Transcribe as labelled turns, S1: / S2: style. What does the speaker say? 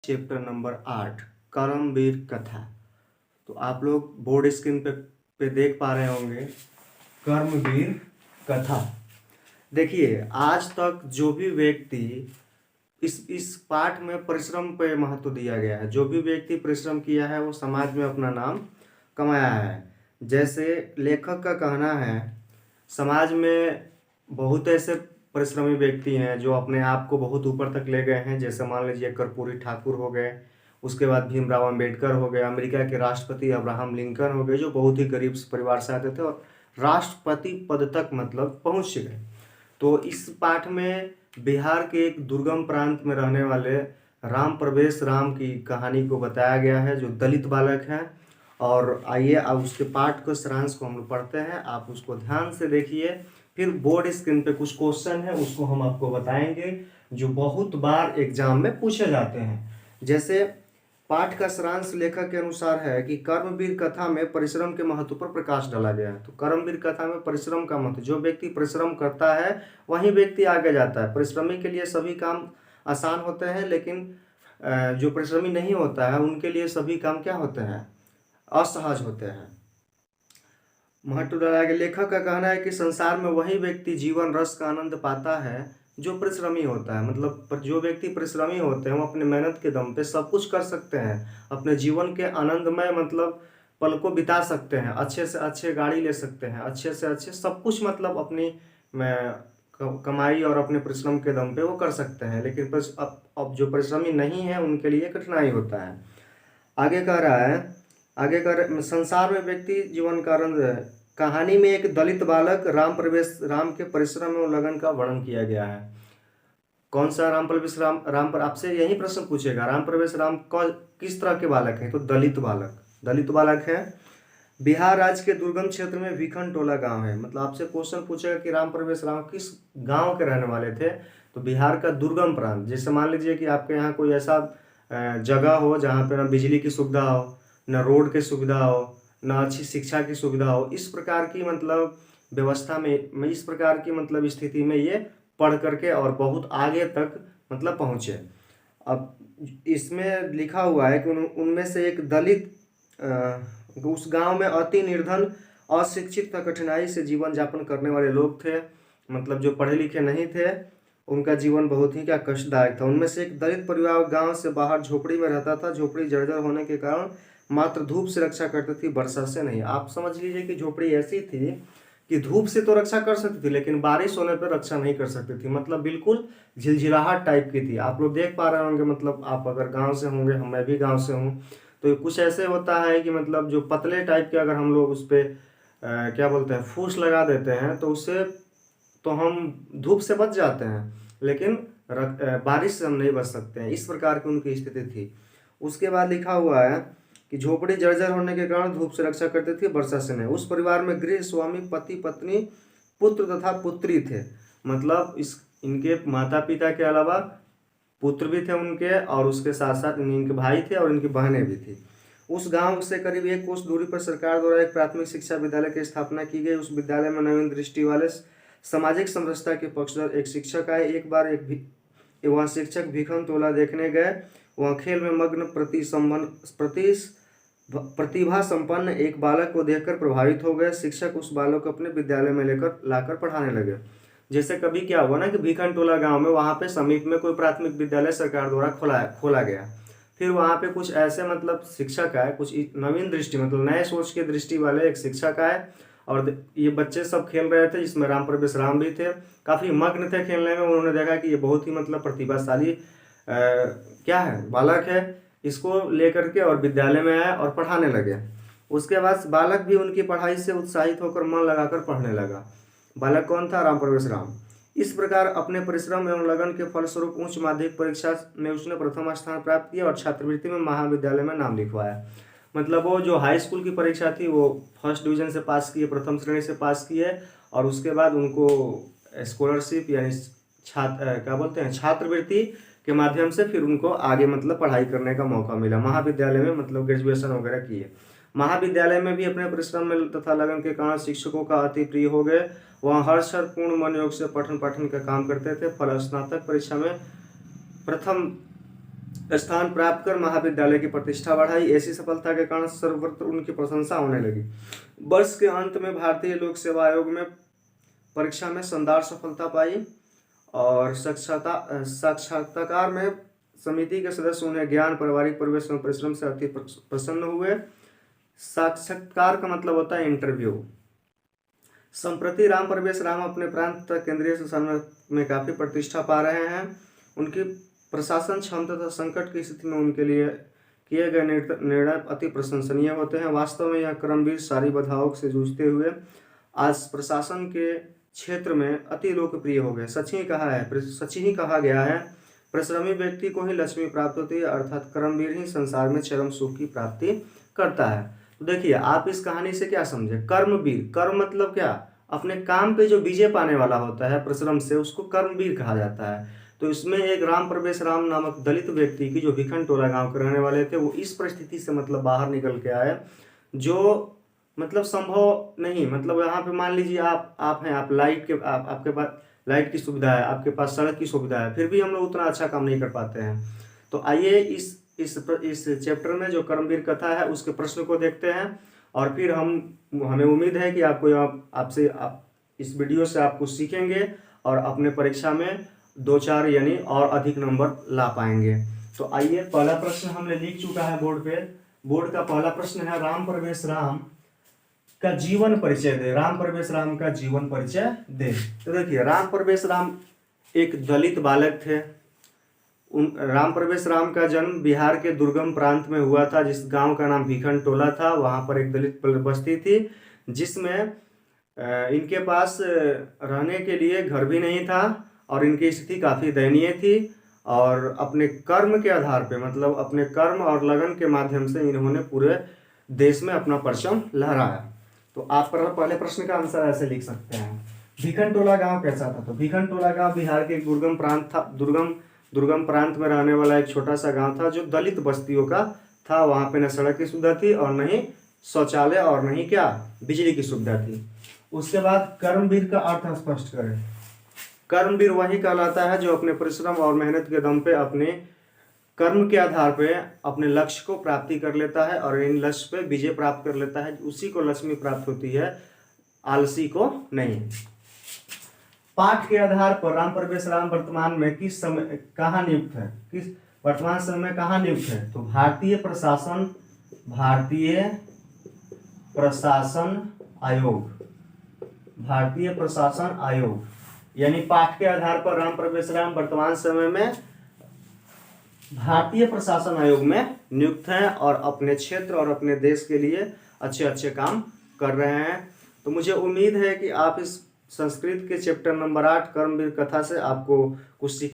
S1: Chapter number 8 कर्मवीर कथा। तो आप लोग बोर्ड स्क्रीन पे देख पा रहे होंगे कर्मवीर कथा। देखिए, आज तक जो भी व्यक्ति इस पाठ में परिश्रम पे महत्व दिया गया है, जो भी व्यक्ति परिश्रम किया है वो समाज में अपना नाम कमाया है। जैसे लेखक का कहना है, समाज में बहुत ऐसे परिश्रमी व्यक्ति हैं जो अपने आप को बहुत ऊपर तक ले गए हैं। जैसे मान लीजिए कर्पूरी ठाकुर हो गए, उसके बाद भीमराव अंबेडकर हो गए, अमेरिका के राष्ट्रपति अब्राहम लिंकन हो गए, जो बहुत ही गरीब परिवार से आते थे और राष्ट्रपति पद तक मतलब पहुंच गए। तो इस पाठ में बिहार के एक दुर्गम प्रांत में रहने वाले राम प्रवेश राम की कहानी को बताया गया है, जो दलित बालक हैं। और आइए अब उसके पाठ को सारांश को हम लोग पढ़ते हैं, आप उसको ध्यान से देखिए। फिर बोर्ड स्क्रीन पे कुछ क्वेश्चन है उसको हम आपको बताएंगे, जो बहुत बार एग्जाम में पूछे जाते हैं। जैसे पाठ का सारांश लेखक के अनुसार है कि कर्मवीर कथा में परिश्रम के महत्व पर प्रकाश डाला गया है। तो कर्मवीर कथा में परिश्रम का महत्व, जो व्यक्ति परिश्रम करता है वही व्यक्ति आगे जाता है। परिश्रमी के लिए सभी काम आसान होते हैं, लेकिन जो परिश्रमी नहीं होता है उनके लिए सभी काम क्या होते हैं, असहज होते हैं। महत्व डाला गया। लेखक का कहना है कि संसार में वही व्यक्ति जीवन रस का आनंद पाता है जो परिश्रमी होता है। मतलब जो व्यक्ति परिश्रमी होते हैं वो अपने मेहनत के दम पे सब कुछ कर सकते हैं, अपने जीवन के आनंदमय मतलब पल को बिता सकते हैं, अच्छे से अच्छे गाड़ी ले सकते हैं, अच्छे से अच्छे सब कुछ मतलब अपनी कमाई और अपने परिश्रम के दम पे वो कर सकते हैं। लेकिन अब जो परिश्रमी नहीं है उनके लिए कठिनाई होता है। आगे कह रहा है, संसार में व्यक्ति जीवन का आनंद है। कहानी में एक दलित बालक राम प्रवेश राम के परिश्रम और लगन का वर्णन किया गया है। कौन सा राम प्रवेश राम पर आपसे यही प्रश्न पूछेगा, राम प्रवेश राम किस तरह के बालक हैं? तो दलित बालक है। बिहार राज्य के दुर्गम क्षेत्र में भिखन टोला गांव है। मतलब आपसे क्वेश्चन पूछेगा कि राम प्रवेश राम किस गांव के रहने वाले थे? तो बिहार का दुर्गम प्रांत। जैसे मान लीजिए कि आपके यहाँ कोई ऐसा जगह हो जहाँ पे ना बिजली की सुविधा हो, न रोड की सुविधा हो, न अच्छी शिक्षा की सुविधा हो, इस प्रकार की मतलब व्यवस्था में, इस प्रकार की मतलब स्थिति में ये पढ़ करके और बहुत आगे तक मतलब पहुँचे। अब इसमें लिखा हुआ है कि उनमें से एक दलित उस गांव में अति निर्धन, अशिक्षित तथा कठिनाई से जीवन यापन करने वाले लोग थे। मतलब जो पढ़े लिखे नहीं थे उनका जीवन बहुत ही क्या कष्टदायक था। उनमें से एक दलित परिवार गांव से बाहर झोपड़ी में रहता था। झोपड़ी जर्जर होने के कारण मात्र धूप से रक्षा करती थी, वर्षा से नहीं। आप समझ लीजिए कि झोपड़ी ऐसी थी कि धूप से तो रक्षा कर सकती थी लेकिन बारिश होने पर रक्षा नहीं कर सकती थी। मतलब बिल्कुल झिलझिलाहट टाइप की थी। आप लोग देख पा रहे होंगे, मतलब आप अगर गांव से होंगे, मैं भी गांव से हूँ, तो कुछ ऐसे होता है कि मतलब जो पतले टाइप के अगर हम लोग उस पर क्या बोलते हैं फूस लगा देते हैं तो उससे तो हम धूप से बच जाते हैं, लेकिन बारिश से हम नहीं बच सकते हैं। इस प्रकार की उनकी स्थिति थी। उसके बाद लिखा हुआ है कि झोपड़ी जर्जर होने के कारण धूप से रक्षा करती थी, वर्षा से नहीं। उस परिवार में गृह स्वामी, पति पत्नी, पुत्र तथा पुत्री थे। मतलब इनके माता पिता के अलावा पुत्र भी थे उनके, और उसके साथ साथ इनके भाई थे और इनकी बहनें भी थी। उस गांव से करीब 1 कोस दूरी पर सरकार द्वारा एक प्राथमिक शिक्षा विद्यालय की स्थापना की गई। उस विद्यालय में नवीन दृष्टि वाले सामाजिक समरसता के पक्षधर एक शिक्षक आए। एक बार वह शिक्षक भिखन टोला देखने गए। वह खेल में मग्न प्रतिभा संपन्न एक बालक को देखकर प्रभावित हो गए। शिक्षक उस बालक को अपने विद्यालय में लेकर लाकर पढ़ाने लगे। जैसे कभी क्या हुआ ना कि भिखन टोला गाँव में वहाँ पे समीप में कोई प्राथमिक विद्यालय सरकार द्वारा खोला गया। फिर वहाँ पे कुछ ऐसे मतलब शिक्षक आए, कुछ नवीन दृष्टि मतलब नए सोच के दृष्टि वाले एक शिक्षक आए, और ये बच्चे सब खेल रहे थे जिसमें राम प्रवेश राम भी थे। काफ़ी मग्न थे खेलने में। उन्होंने देखा कि ये बहुत ही मतलब प्रतिभाशाली क्या है बालक है, इसको लेकर के और विद्यालय में आए और पढ़ाने लगे। उसके बाद बालक भी उनकी पढ़ाई से उत्साहित होकर मन लगाकर पढ़ने लगा। बालक कौन था? राम प्रवेश राम। इस प्रकार अपने परिश्रम एवं लगन के फलस्वरूप उच्च माध्यमिक परीक्षा में उसने प्रथम स्थान प्राप्त किया और छात्रवृत्ति में महाविद्यालय में नाम लिखवाया। मतलब वो जो हाई स्कूल की परीक्षा थी वो फर्स्ट डिवीजन से पास किए, प्रथम श्रेणी से पास किए, और उसके बाद उनको स्कॉलरशिप यानी क्या बोलते हैं छात्रवृत्ति के माध्यम से फिर उनको आगे मतलब पढ़ाई करने का मौका मिला। महाविद्यालय में मतलब ग्रेजुएशन वगैरह किए। महाविद्यालय में भी अपने परिश्रम में तथा लगन के कारण शिक्षकों का अति प्रिय हो गए। वहाँ हर्षर पूर्ण मनोयोग से पठन पाठन का काम करते थे। फल स्नातक परीक्षा में प्रथम स्थान प्राप्त कर महाविद्यालय की प्रतिष्ठा बढ़ाई। ऐसी सफलता के कारण सर्वत्र उनकी प्रशंसा होने लगी। वर्ष के अंत में भारतीय लोक सेवा आयोग में परीक्षा में शानदार सफलता पाई और साक्षात्कार में समिति के सदस्य उन्हें ज्ञान, पारिवारिक परिवेश एवं परिश्रम से अति प्रसन्न हुए। साक्षात्कार का मतलब होता है इंटरव्यू। संप्रति राम परवेश राम अपने प्रांत तथा केंद्रीय शासन में काफी प्रतिष्ठा पा रहे हैं। उनकी प्रशासन क्षमता तथा संकट की स्थिति में उनके लिए किए गए निर्णय अति प्रशंसनीय होते हैं। वास्तव में यह कर्मवीर सारी बाधाओं से जूझते हुए आज प्रशासन के क्षेत्र में अति लोकप्रिय हो गए। सच ही कहा गया है, परिश्रमी व्यक्ति को ही लक्ष्मी प्राप्त होती है, अर्थात कर्मवीर ही संसार में चरम सुख की प्राप्ति करता है। तो देखिए, आप इस कहानी से क्या समझे? कर्मवीर, कर्म मतलब क्या? अपने काम पे जो विजय पाने वाला होता है परिश्रम से, उसको कर्मवीर कहा जाता है। तो इसमें एक राम परवेश राम नामक दलित व्यक्ति की, जो भिखन टोला गांव के रहने वाले थे, वो इस परिस्थिति से मतलब बाहर निकल के आए जो मतलब संभव नहीं। मतलब यहाँ पे मान लीजिए आप हैं, आप आपके पास लाइट की सुविधा है, आपके पास सड़क की सुविधा है, फिर भी हम लोग उतना अच्छा काम नहीं कर पाते हैं। तो आइए इस चैप्टर में जो कर्मवीर कथा है उसके प्रश्न को देखते हैं और फिर हमें उम्मीद है कि आप इस वीडियो से आप कुछ सीखेंगे और अपने परीक्षा में 2-4 यानी और अधिक नंबर ला पाएंगे। तो आइए, पहला प्रश्न हमने लिख चुका है बोर्ड पे। बोर्ड का पहला प्रश्न है, राम परवेश राम का जीवन परिचय दे। राम परवेश राम का जीवन परिचय दे। तो देखिए, राम परवेश राम एक दलित बालक थे। राम परवेश राम का जन्म बिहार के दुर्गम प्रांत में हुआ था, जिस गांव का नाम भिखन टोला था। वहां पर एक दलित बस्ती थी जिसमें इनके पास रहने के लिए घर भी नहीं था और इनकी स्थिति काफ़ी दयनीय थी। और अपने कर्म के आधार पे, मतलब अपने कर्म और लगन के माध्यम से इन्होंने पूरे देश में अपना परचम लहराया। तो आप पहले प्रश्न का आंसर ऐसे लिख सकते हैं, भिखन टोला गाँव कैसा था? तो भिखन टोला गाँव बिहार के एक दुर्गम प्रांत था। दुर्गम प्रांत में रहने वाला एक छोटा सा गांव था जो दलित बस्तियों का था। वहां पे न सड़क की सुविधा थी और न ही शौचालय और न ही क्या बिजली की सुविधा थी। उसके बाद कर्मवीर का अर्थ स्पष्ट करें। कर्मवीर वही कहलाता है जो अपने परिश्रम और मेहनत के दम पे अपने कर्म के आधार पे अपने लक्ष्य को प्राप्ति कर लेता है और इन लक्ष्य पे विजय प्राप्त कर लेता है। उसी को लक्ष्मी प्राप्त होती है, आलसी को नहीं। पाठ के आधार पर राम परवेश राम वर्तमान में कहाँ नियुक्त है? वर्तमान समय में कहाँ नियुक्त है? तो भारतीय प्रशासन आयोग यानी पाठ के आधार पर राम परवेश राम वर्तमान समय में भारतीय प्रशासन आयोग में नियुक्त हैं और अपने क्षेत्र और अपने देश के लिए अच्छे काम कर रहे हैं। तो मुझे उम्मीद है कि आप इस संस्कृत के चैप्टर नंबर 8 कर्मवीर कथा से आपको कुछ